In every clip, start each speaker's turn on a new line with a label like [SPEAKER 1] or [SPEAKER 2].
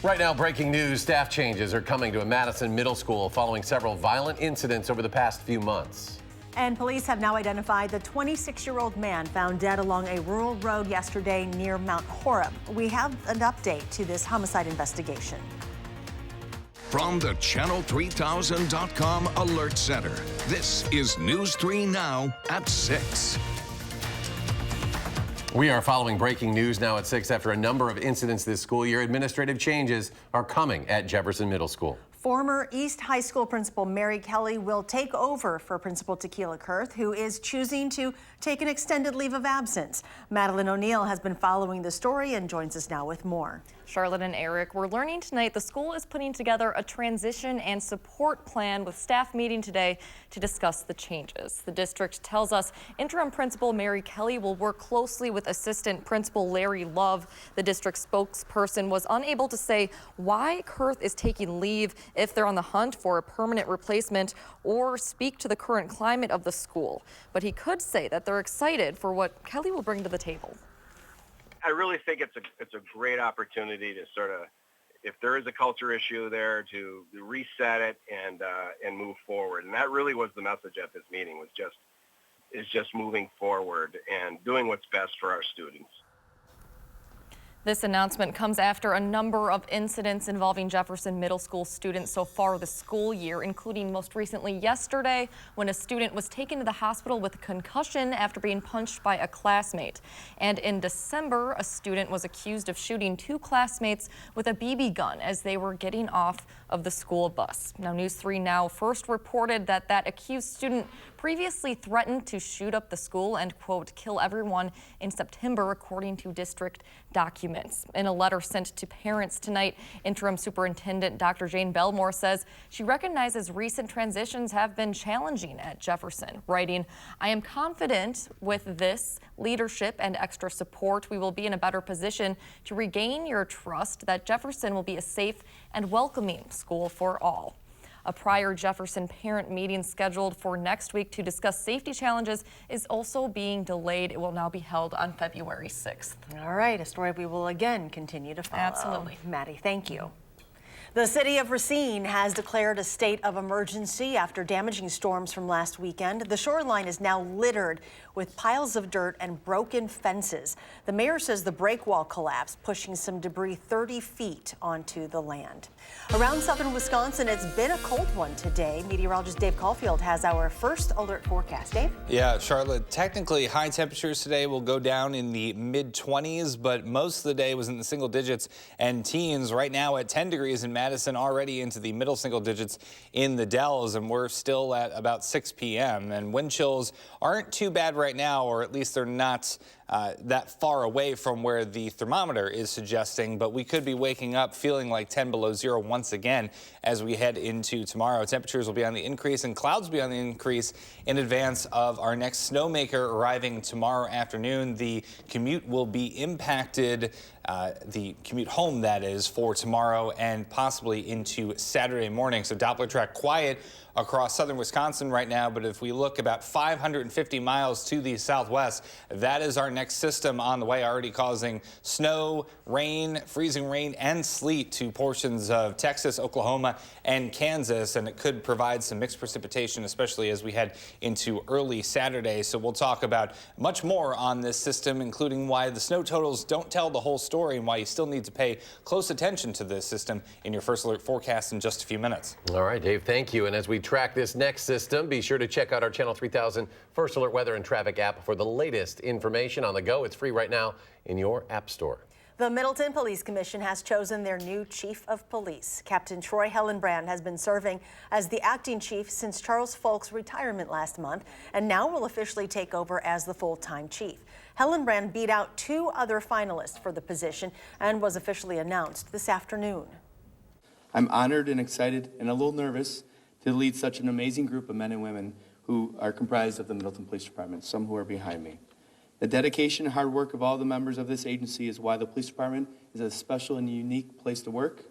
[SPEAKER 1] Right now, breaking news, staff changes are coming to a Madison middle school following several violent incidents over the past few months.
[SPEAKER 2] And police have now identified the 26-year-old man found dead along a rural road yesterday near Mount Horeb. We have an update to this homicide investigation.
[SPEAKER 3] From the Channel3000.com Alert Center, this is News 3 Now at 6.
[SPEAKER 1] We are following breaking news now at 6 after a number of incidents this school year. Administrative changes are coming at Jefferson Middle School.
[SPEAKER 2] Former East High School principal Mary Kelly will take over for Principal Tequila Kurth, who is choosing to take an extended leave of absence. Madeline O'Neill has been following the story and joins us now with more.
[SPEAKER 4] Charlotte and Eric, we're learning tonight the school is putting together a transition and support plan with staff meeting today to discuss the changes. The district tells us interim principal Mary Kelly will work closely with assistant principal Larry Love. The district spokesperson was unable to say why Kurth is taking leave, if they're on the hunt for a permanent replacement, or speak to the current climate of the school. But he could say that they're excited for what Kelly will bring to the table.
[SPEAKER 5] I really think it's a great opportunity to sort of, if there is a culture issue there, to reset it and move forward. And that really was the message at this meeting, was just moving forward and doing what's best for our students.
[SPEAKER 4] This announcement comes after a number of incidents involving Jefferson Middle School students so far this school year, including most recently yesterday when a student was taken to the hospital with a concussion after being punched by a classmate. And in December, a student was accused of shooting two classmates with a BB gun as they were getting off of the school bus. Now, News 3 Now first reported that accused student previously threatened to shoot up the school and, quote, kill everyone in September, according to district documents. In a letter sent to parents tonight, interim superintendent Dr. Jane Belmore says she recognizes recent transitions have been challenging at Jefferson, writing, "I am confident with this leadership and extra support, we will be in a better position to regain your trust that Jefferson will be a safe and welcoming school for all." A prior Jefferson parent meeting scheduled for next week to discuss safety challenges is also being delayed. It will now be held on February 6th.
[SPEAKER 2] All right, a story we will again continue to follow.
[SPEAKER 4] Absolutely.
[SPEAKER 2] Maddie, thank you. The city of Racine has declared a state of emergency after damaging storms from last weekend. The shoreline is now littered with piles of dirt and broken fences. The mayor says the break wall collapsed, pushing some debris 30 feet onto the land. Around southern Wisconsin, it's been a cold one today. Meteorologist Dave Caulfield has our first alert forecast. Dave?
[SPEAKER 6] Yeah, Charlotte, technically high temperatures today will go down in the mid-20s, but most of the day was in the single digits and teens. Right now at 10 degrees in Madison, already into the middle single digits in the Dells, and we're still at about 6 p.m. And wind chills aren't too bad right now, or at least they're not that far away from where the thermometer is suggesting, but we could be waking up feeling like 10 below zero once again as we head into tomorrow. Temperatures will be on the increase and clouds will be on the increase in advance of our next snowmaker arriving tomorrow afternoon. The commute will be impacted, the commute home, that is, for tomorrow and possibly into Saturday morning. So Doppler track quiet across southern Wisconsin right now, but if we look about 550 miles to the southwest, that is our next system on the way, already causing snow, rain, freezing rain, and sleet to portions of Texas, Oklahoma, and Kansas, and it could provide some mixed precipitation, especially as we head into early Saturday. So we'll talk about much more on this system, including why the snow totals don't tell the whole story and why you still need to pay close attention to this system in your first alert forecast in just a few minutes.
[SPEAKER 1] All right, Dave, thank you. And as we track this next system, be sure to check out our Channel 3000 First Alert Weather and Traffic app for the latest information on the go. It's free right now in your app store.
[SPEAKER 2] The Middleton Police Commission has chosen their new chief of police. Captain Troy Hellenbrand has been serving as the acting chief since Charles Folk's retirement last month, and now will officially take over as the full-time chief. Hellenbrand beat out two other finalists for the position and was officially announced this afternoon.
[SPEAKER 7] I'm honored and excited and a little nervous to lead such an amazing group of men and women who are comprised of the Middleton Police Department, some who are behind me. The dedication and hard work of all the members of this agency is why the police department is a special and unique place to work.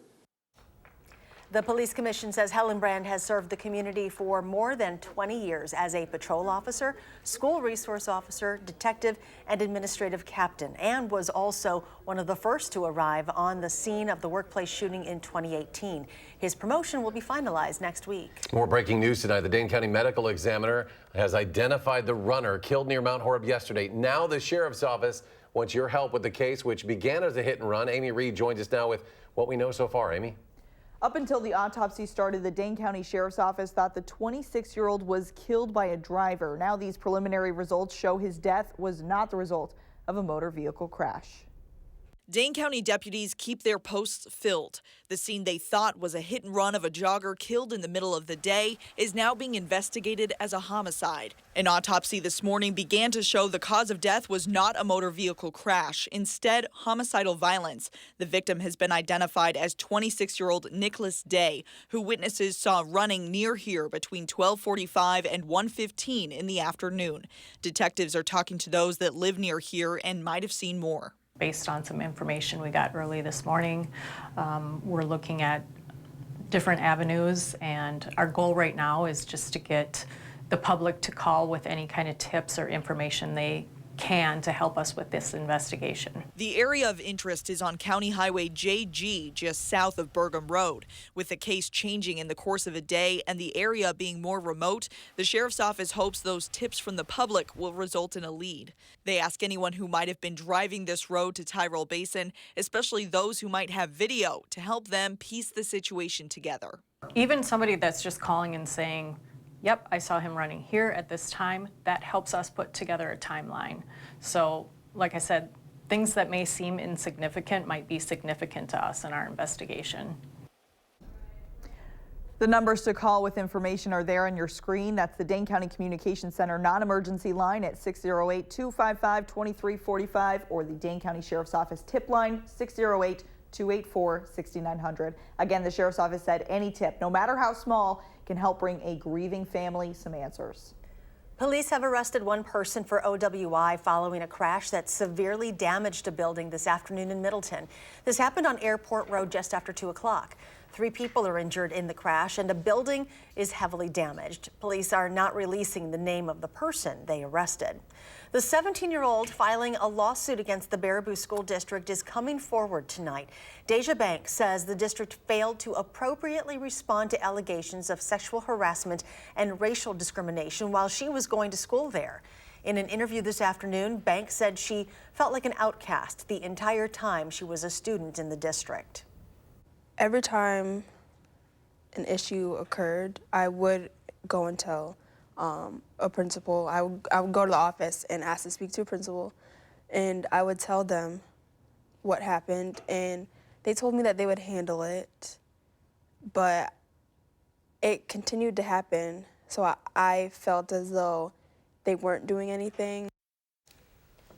[SPEAKER 2] The police commission says Hellenbrand has served the community for more than 20 years as a patrol officer, school resource officer, detective, and administrative captain, and was also one of the first to arrive on the scene of the workplace shooting in 2018. His promotion will be finalized next week. More breaking news tonight. The Dane County Medical Examiner has identified the runner killed near Mount Horeb yesterday. Now the sheriff's office wants your help with the case, which began as a hit and run. Amy Reed joins us now with what we know so far. Amy?
[SPEAKER 8] Up until the autopsy started, the Dane County Sheriff's Office thought the 26-year-old was killed by a driver. Now these preliminary results show his death was not the result of a motor vehicle crash.
[SPEAKER 9] Dane County deputies keep their posts filled. The scene they thought was a hit and run of a jogger killed in the middle of the day is now being investigated as a homicide. An autopsy this morning began to show the cause of death was not a motor vehicle crash, instead homicidal violence. The victim has been identified as 26-year-old Nicholas Day, who witnesses saw running near here between 12:45 and 1:15 in the afternoon. Detectives are talking to those that live near here and might have seen more.
[SPEAKER 10] Based on some information we got early this morning, we're looking at different avenues, and our goal right now is just to get the public to call with any kind of tips or information they can to help us with this investigation.
[SPEAKER 9] The area of interest is on County Highway JG, just south of Burgum Road. With the case changing in the course of a day and the area being more remote, the sheriff's office hopes those tips from the public will result in a lead. They ask anyone who might have been driving this road to Tyrol Basin, especially those who might have video, to help them piece the situation together.
[SPEAKER 10] Even somebody that's just calling and saying, yep, I saw him running here at this time, that helps us put together a timeline. So, like I said, things that may seem insignificant might be significant to us in our investigation.
[SPEAKER 8] The numbers to call with information are there on your screen. That's the Dane County Communications Center non-emergency line at 608-255-2345 or the Dane County Sheriff's Office tip line 608-284-6900. Again, the Sheriff's Office said any tip, no matter how small, can help bring a grieving family some answers.
[SPEAKER 2] Police have arrested one person for OWI following a crash that severely damaged a building this afternoon in Middleton. This happened on Airport Road just after 2 o'clock. 3 people are injured in the crash and a building is heavily damaged. Police are not releasing the name of the person they arrested. The 17-year-old filing a lawsuit against the Baraboo School District is coming forward tonight. Deja Banks says the district failed to appropriately respond to allegations of sexual harassment and racial discrimination while she was going to school there. In an interview this afternoon, Banks said she felt like an outcast the entire time she was a student in the district.
[SPEAKER 11] Every time an issue occurred, I would go and tell a principal. I would go to the office and ask to speak to a principal, and I would tell them what happened, and they told me that they would handle it, but it continued to happen, so I felt as though they weren't doing anything.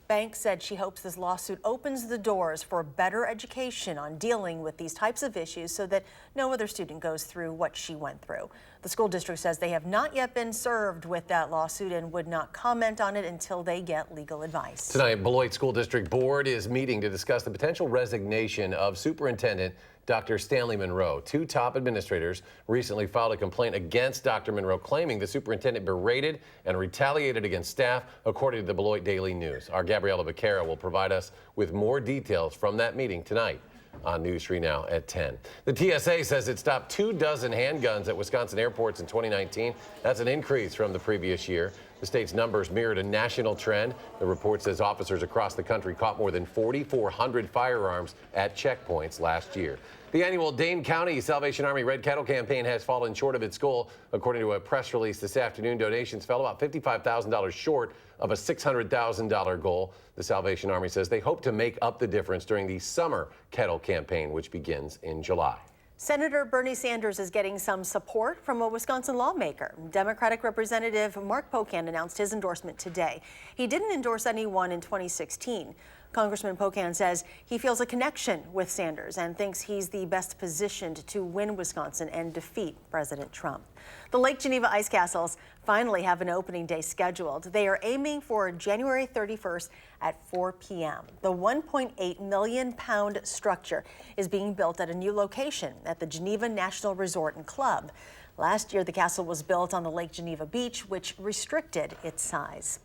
[SPEAKER 2] Banks said she hopes this lawsuit opens the doors for better education on dealing with these types of issues so that no other student goes through what she went through. The school district says they have not yet been served with that lawsuit and would not comment on it until they get legal advice.
[SPEAKER 1] Tonight, Beloit School District Board is meeting to discuss the potential resignation of Superintendent Dr. Stanley Monroe. 2 top administrators recently filed a complaint against Dr. Monroe, claiming the superintendent berated and retaliated against staff, according to the Beloit Daily News. Our Gabriella Becerra will provide us with more details from that meeting tonight on News 3 Now at 10. The TSA says it stopped 24 handguns at Wisconsin airports in 2019. That's an increase from the previous year. The state's numbers mirrored a national trend. The report says officers across the country caught more than 4,400 firearms at checkpoints last year. The annual Dane County Salvation Army Red Kettle campaign has fallen short of its goal. According to a press release this afternoon, donations fell about $55,000 short of a $600,000 goal. The Salvation Army says they hope to make up the difference during the summer kettle campaign, which begins in July.
[SPEAKER 2] Senator Bernie Sanders is getting some support from a Wisconsin lawmaker. Democratic Representative Mark Pocan announced his endorsement today. He didn't endorse anyone in 2016. Congressman Pocan says he feels a connection with Sanders and thinks he's the best positioned to win Wisconsin and defeat President Trump. The Lake Geneva Ice Castles finally have an opening day scheduled. They are aiming for January 31st at 4 p.m. The 1.8 million pound structure is being built at a new location at the Geneva National Resort and Club. Last year, the castle was built on the Lake Geneva beach, which restricted its size.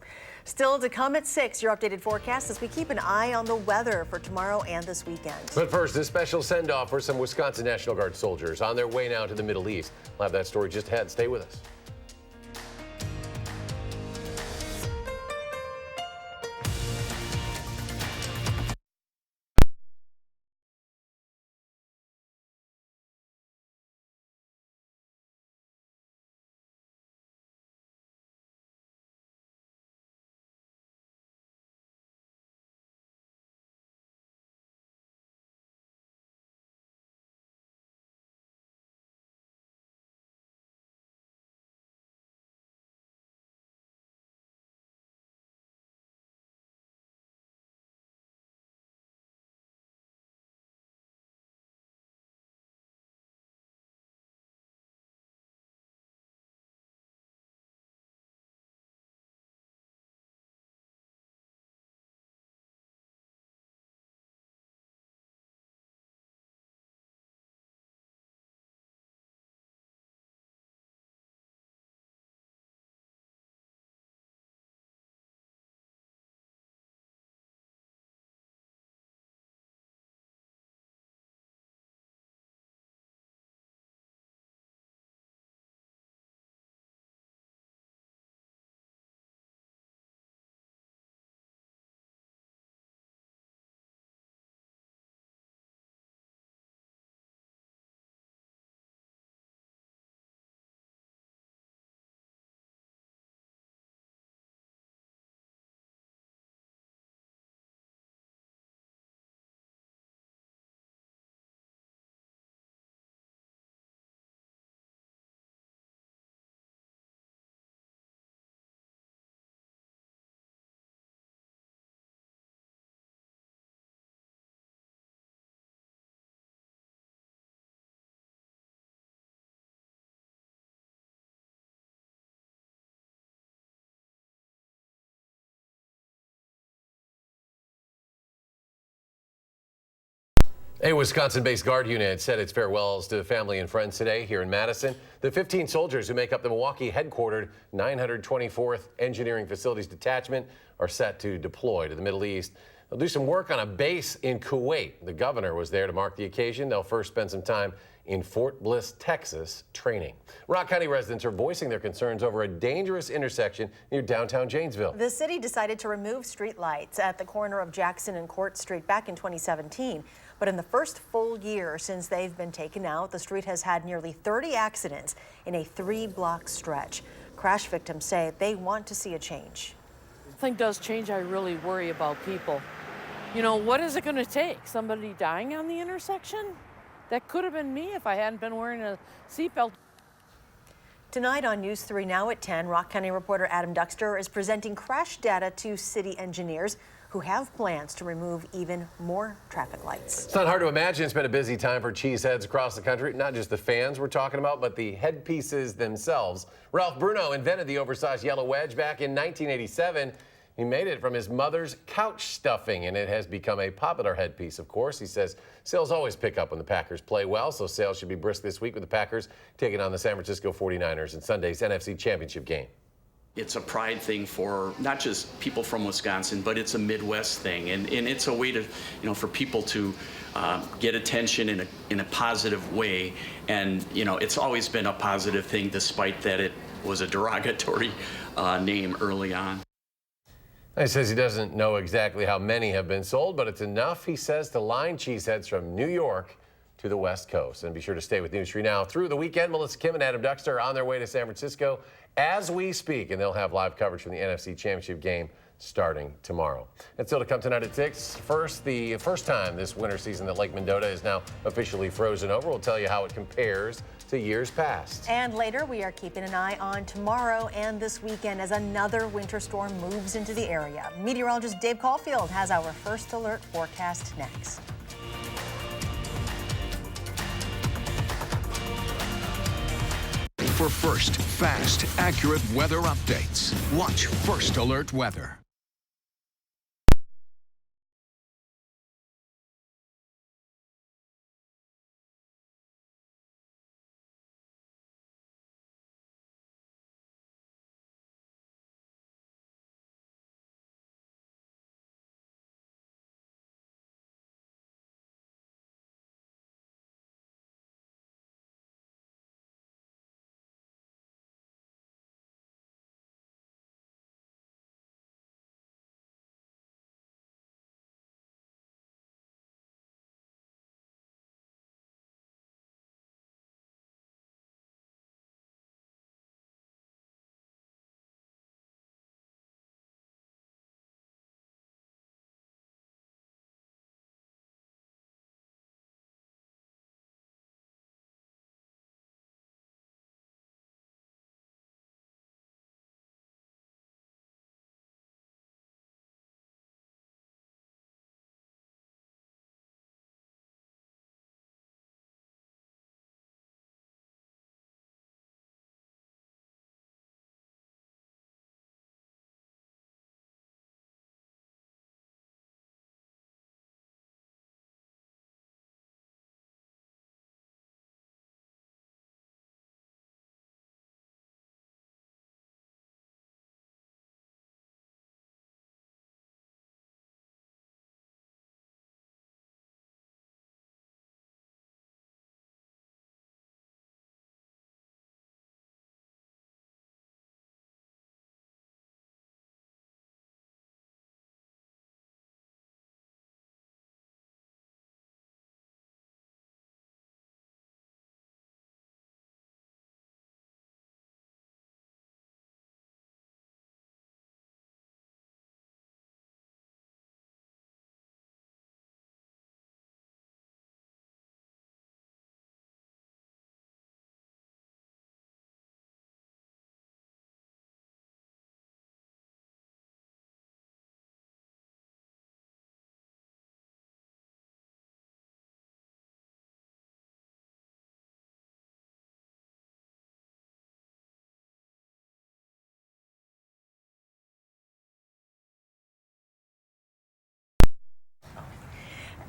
[SPEAKER 2] Still to come at 6, your updated forecast as we keep an eye on the weather for tomorrow and this weekend.
[SPEAKER 1] But first, a special send-off for some Wisconsin National Guard soldiers on their way now to the Middle East. We'll have that story just ahead. Stay with us. A Wisconsin-based Guard unit said its farewells to family and friends today here in Madison. The 15 soldiers who make up the Milwaukee headquartered 924th Engineering Facilities Detachment are set to deploy to the Middle East. They'll do some work on a base in Kuwait. The governor was there to mark the occasion. They'll first spend some time in Fort Bliss, Texas, training. Rock County residents are voicing their concerns over a dangerous intersection near downtown Janesville.
[SPEAKER 2] The city decided to remove street lights at the corner of Jackson and Court Street back in 2017. But in the first full year since they've been taken out, the street has had nearly 30 accidents in a 3-block stretch. Crash victims say they want to see a change.
[SPEAKER 12] If something does change, I really worry about people. You know, what is it going to take? Somebody dying on the intersection? That could have been me if I hadn't been wearing a seatbelt.
[SPEAKER 2] Tonight on News 3 Now at 10, Rock County reporter Adam Duxter is presenting crash data to city engineers who have plans to remove even more traffic lights.
[SPEAKER 1] It's not hard to imagine it's been a busy time for cheeseheads across the country. Not just the fans we're talking about, but the headpieces themselves. Ralph Bruno invented the oversized yellow wedge back in 1987. He made it from his mother's couch stuffing, and it has become a popular headpiece, of course. He says sales always pick up when the Packers play well, so sales should be brisk this week with the Packers taking on the San Francisco 49ers in Sunday's NFC Championship game.
[SPEAKER 13] It's a pride thing for not just people from Wisconsin, but it's a Midwest thing, and it's a way to, for people to get attention in a positive way. And it's always been a positive thing, despite that it was a derogatory name early on.
[SPEAKER 1] He says he doesn't know exactly how many have been sold, but it's enough, he says, to line cheeseheads from New York to the West Coast. And be sure to stay with News 3 Now through the weekend. Melissa Kim and Adam Duxter are on their way to San Francisco as we speak, and they'll have live coverage from the NFC Championship game starting tomorrow. And still to come tonight at 6. First, the first time this winter season that Lake Mendota is now officially frozen over. We'll tell you how it compares to years past.
[SPEAKER 2] And later, we are keeping an eye on tomorrow and this weekend as another winter storm moves into the area. Meteorologist Dave Caulfield has our first alert forecast next.
[SPEAKER 3] For first, fast, accurate weather updates, watch First Alert Weather.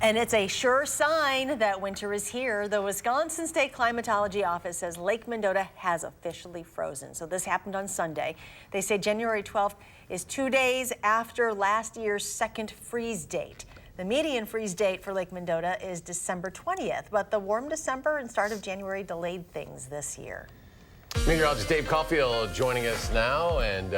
[SPEAKER 2] And it's a sure sign that winter is here. The Wisconsin State Climatology Office says Lake Mendota has officially frozen. So this happened on Sunday. They say January 12th is 2 days after last year's second freeze date. The median freeze date for Lake Mendota is December 20th, but the warm December and start of January delayed things this year.
[SPEAKER 1] Meteorologist Dave Caulfield joining us now, and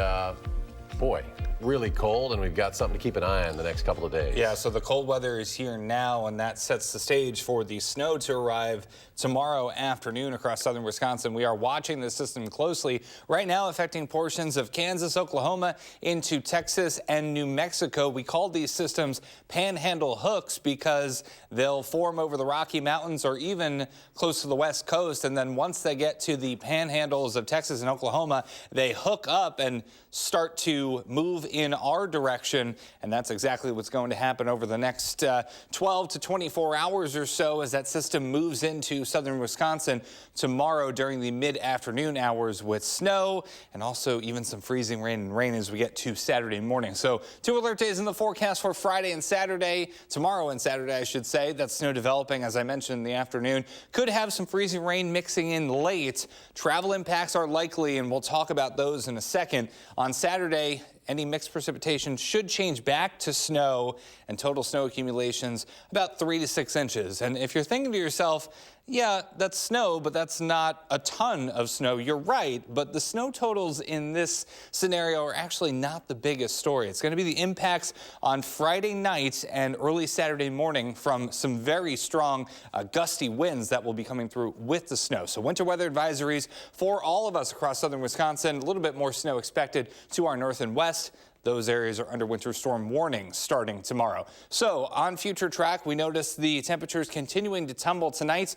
[SPEAKER 1] boy, really cold, and we've got something to keep an eye on the next couple of days.
[SPEAKER 6] Yeah, so the cold weather is here now, and that sets the stage for the snow to arrive tomorrow afternoon across southern Wisconsin. We are watching this system closely right now, affecting portions of Kansas, Oklahoma, into Texas and New Mexico. We call these systems panhandle hooks because they'll form over the Rocky Mountains or even close to the West Coast, and then once they get to the panhandles of Texas and Oklahoma, they hook up and start to move in our direction, and that's exactly what's going to happen over the next 12 to 24 hours or so as that system moves into southern Wisconsin tomorrow during the mid-afternoon hours with snow and also even some freezing rain as we get to Saturday morning. So 2 alert days in the forecast for Friday and Saturday. Tomorrow and Saturday, I should say. That snow developing, as I mentioned, in the afternoon. Could have some freezing rain mixing in late. Travel impacts are likely, and we'll talk about those in a second. On Saturday, any mixed precipitation should change back to snow, and total snow accumulations about 3 to 6 inches. And if you're thinking to yourself, yeah, that's snow, but that's not a ton of snow, you're right. But the snow totals in this scenario are actually not the biggest story. It's going to be the impacts on Friday night and early Saturday morning from some very strong gusty winds that will be coming through with the snow. So winter weather advisories for all of us across southern Wisconsin. A little bit more snow expected to our north and west. those areas are under winter storm warnings starting tomorrow. So on future track, we notice the temperatures continuing to tumble tonight.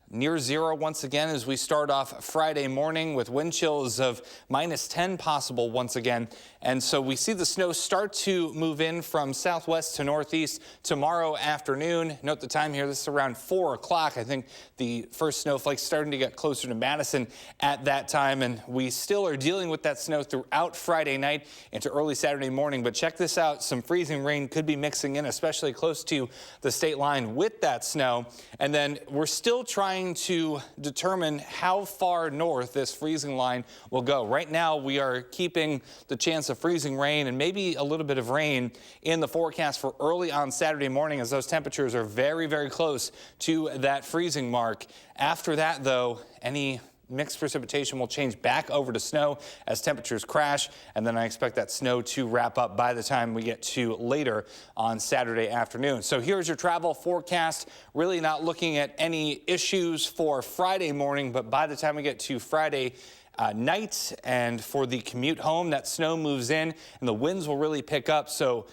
[SPEAKER 6] Near zero once again as we start off Friday morning with wind chills of -10 possible once again. And so we see the snow start to move in from southwest to northeast tomorrow afternoon. Note the time here, this is around 4 o'clock. I think the first snowflakes starting to get closer to Madison at that time. And we still are dealing with that snow throughout Friday night into early Saturday morning. But check this out, some freezing rain could be mixing in, especially close to the state line with that snow. And then we're still trying to determine how far north this freezing line will go. Right now, we are keeping the chance of freezing rain and maybe a little bit of rain in the forecast for early on Saturday morning as those temperatures are very, very close to that freezing mark. After that, though, any mixed precipitation will change back over to snow as temperatures crash, and then I expect that snow to wrap up by the time we get to later on Saturday afternoon. So here's your travel forecast. Really not looking at any issues for Friday morning, but by the time we get to Friday night and for the commute home, that snow moves in and the winds will really pick up. So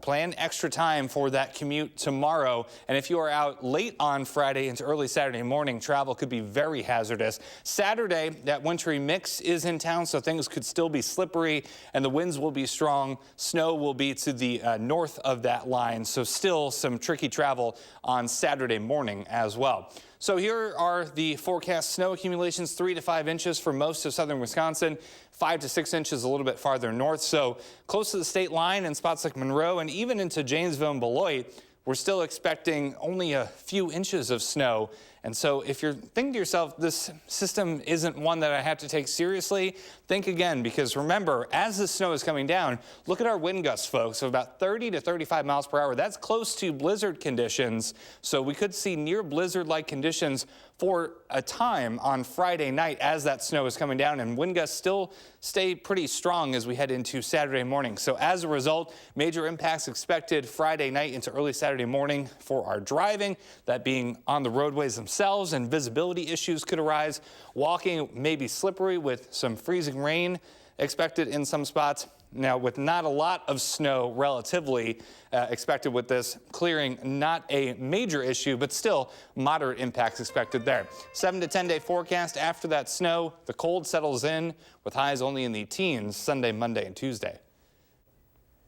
[SPEAKER 6] plan extra time for that commute tomorrow. And if you are out late on Friday into early Saturday morning, travel could be very hazardous. Saturday, that wintry mix is in town, so things could still be slippery and the winds will be strong. Snow will be to the north of that line, so still some tricky travel on Saturday morning as well. So here are the forecast snow accumulations, 3 to 5 inches for most of southern Wisconsin, 5 to 6 inches a little bit farther north. So close to the state line in spots like Monroe and even into Janesville and Beloit, we're still expecting only a few inches of snow. And so if you're thinking to yourself, this system isn't one that I have to take seriously, think again, because remember, as the snow is coming down, look at our wind gusts, folks, of about 30 to 35 miles per hour. That's close to blizzard conditions. So we could see near blizzard-like conditions for a time on Friday night as that snow is coming down, and wind gusts still stay pretty strong as we head into Saturday morning. So as a result, major impacts expected Friday night into early Saturday morning for our driving, that being on the roadways themselves, and visibility issues could arise. Walking may be slippery with some freezing rain expected in some spots. Now, with not a lot of snow relatively expected with this clearing, not a major issue, but still moderate impacts expected there. 7 to 10 day forecast after that snow. The cold settles in with highs only in the teens Sunday, Monday, and Tuesday.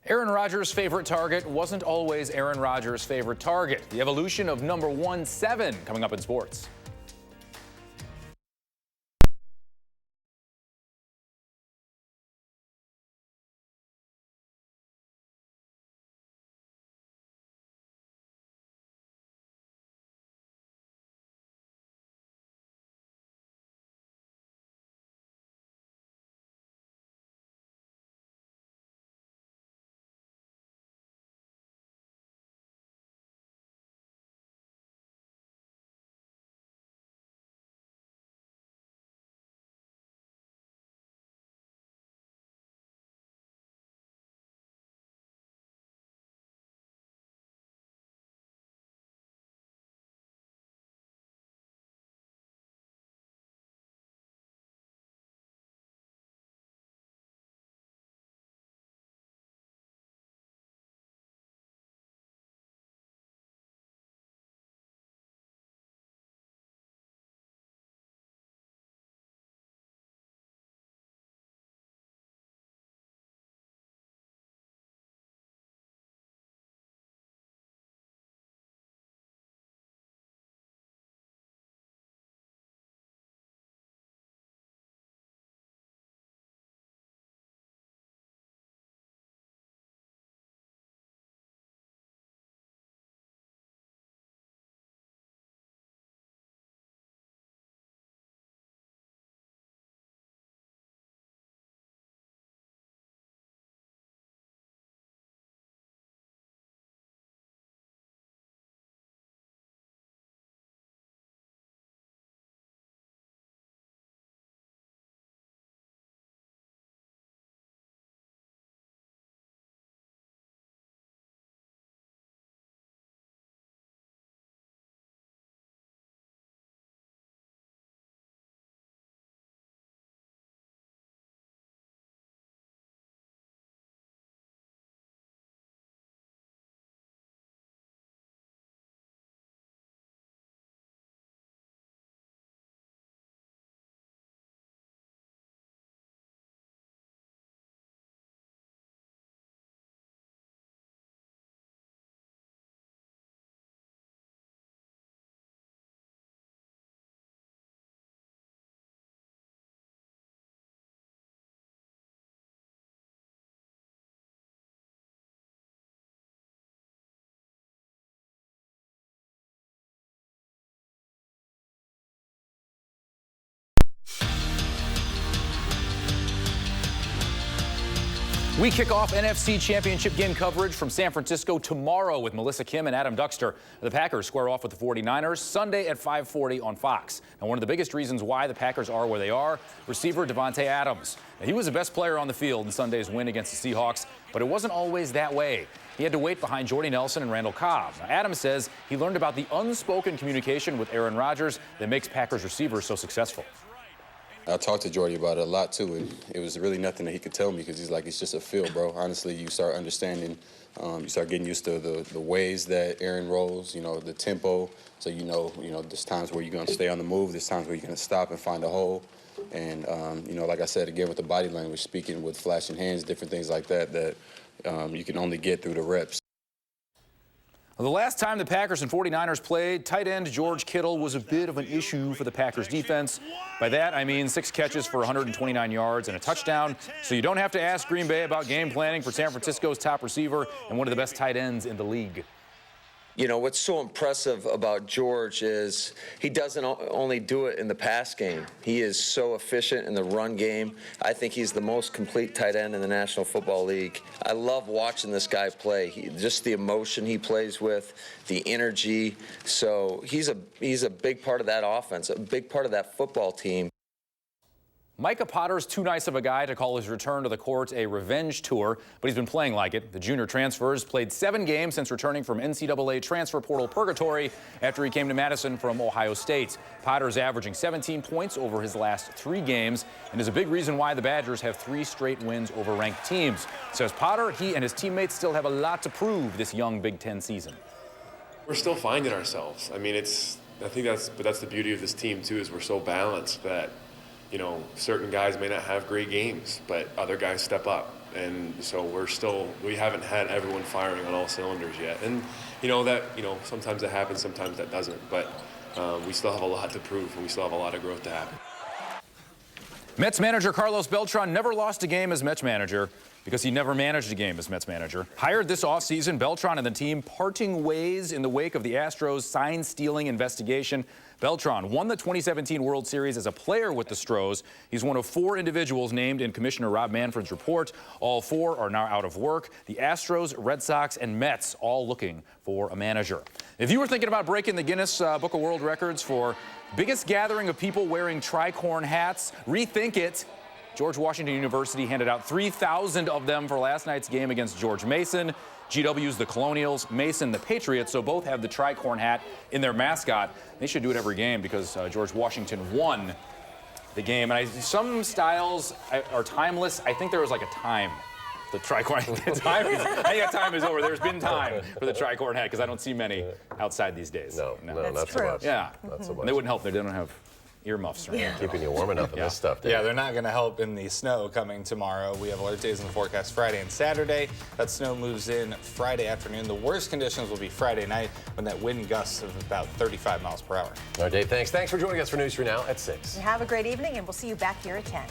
[SPEAKER 14] Aaron Rodgers' favorite target wasn't always Aaron Rodgers' favorite target. The evolution of number 17 coming up in sports. We kick off NFC Championship game coverage from San Francisco tomorrow with Melissa Kim and Adam Duxter. The Packers square off with the 49ers Sunday at 5:40 on Fox. Now, one of the biggest reasons why the Packers are where they are, receiver Davante Adams. Now, he was the best player on the field in Sunday's win against the Seahawks, but it wasn't always that way. He had to wait behind Jordy Nelson and Randall Cobb. Now, Adams says he learned about the unspoken communication with Aaron Rodgers that makes Packers receivers so successful.
[SPEAKER 15] I talked to Jordy about it a lot, too, and it was really nothing that he could tell me because he's like, it's just a feel, bro. Honestly, you start understanding, you start getting used to the ways that Aaron rolls, you know, the tempo. So, you know, there's times where you're going to stay on the move. There's times where you're going to stop and find a hole. And, you know, like I said, again, with the body language, speaking with flashing hands, different things like that, that you can only get through the reps.
[SPEAKER 14] The last time the Packers and 49ers played, tight end George Kittle was a bit of an issue for the Packers defense. By that, I mean 6 catches for 129 yards and a touchdown. So you don't have to ask Green Bay about game planning for San Francisco's top receiver and one of the best tight ends in the league.
[SPEAKER 16] You know, what's so impressive about George is he doesn't only do it in the pass game. He is so efficient in the run game. I think he's the most complete tight end in the National Football League. I love watching this guy play. Just the emotion he plays with, the energy. So he's a big part of that offense, a big part of that football team.
[SPEAKER 14] Micah Potter's too nice of a guy to call his return to the court a revenge tour, but he's been playing like it. The junior transfers played 7 games since returning from NCAA transfer portal purgatory after he came to Madison from Ohio State. Potter's averaging 17 points over his last 3 games and is a big reason why the Badgers have 3 straight wins over ranked teams. Says Potter, he and his teammates still have a lot to prove this young Big Ten season.
[SPEAKER 17] We're still finding ourselves. I mean, I think that's the beauty of this team too, is we're so balanced that, you know, certain guys may not have great games, but other guys step up. And so we haven't had everyone firing on all cylinders yet. And, sometimes that happens, sometimes that doesn't. But we still have a lot to prove, and we still have a lot of growth to happen.
[SPEAKER 14] Mets manager Carlos Beltran never lost a game as Mets manager because he never managed a game as Mets manager. Hired this offseason, Beltran and the team parting ways in the wake of the Astros sign-stealing investigation. Beltran won the 2017 World Series as a player with the Stros. He's one of 4 individuals named in Commissioner Rob Manfred's report. All 4 are now out of work. The Astros, Red Sox, and Mets all looking for a manager. If you were thinking about breaking the Guinness Book of World Records for biggest gathering of people wearing tricorn hats, rethink it. George Washington University handed out 3,000 of them for last night's game against George Mason. GW's the Colonials, Mason the Patriots, so both have the tricorn hat in their mascot. They should do it every game because George Washington won the game. And some styles are timeless. I think there was like a time. The tricorn, I think time is over. There's been time for the tricorn hat because I don't see many outside these days.
[SPEAKER 1] No, not so much.
[SPEAKER 14] Yeah,
[SPEAKER 1] not so much.
[SPEAKER 14] And they wouldn't help. They don't have earmuffs.
[SPEAKER 1] Keeping you warm enough in this stuff.
[SPEAKER 6] Yeah, they're not going to help in the snow coming tomorrow. We have alert days in the forecast Friday and Saturday. That snow moves in Friday afternoon. The worst conditions will be Friday night when that wind gusts of about 35 miles per hour.
[SPEAKER 1] All right, Dave, thanks. Thanks for joining us for News 3 Now at 6.
[SPEAKER 2] Have a great evening, and we'll see you back here at 10.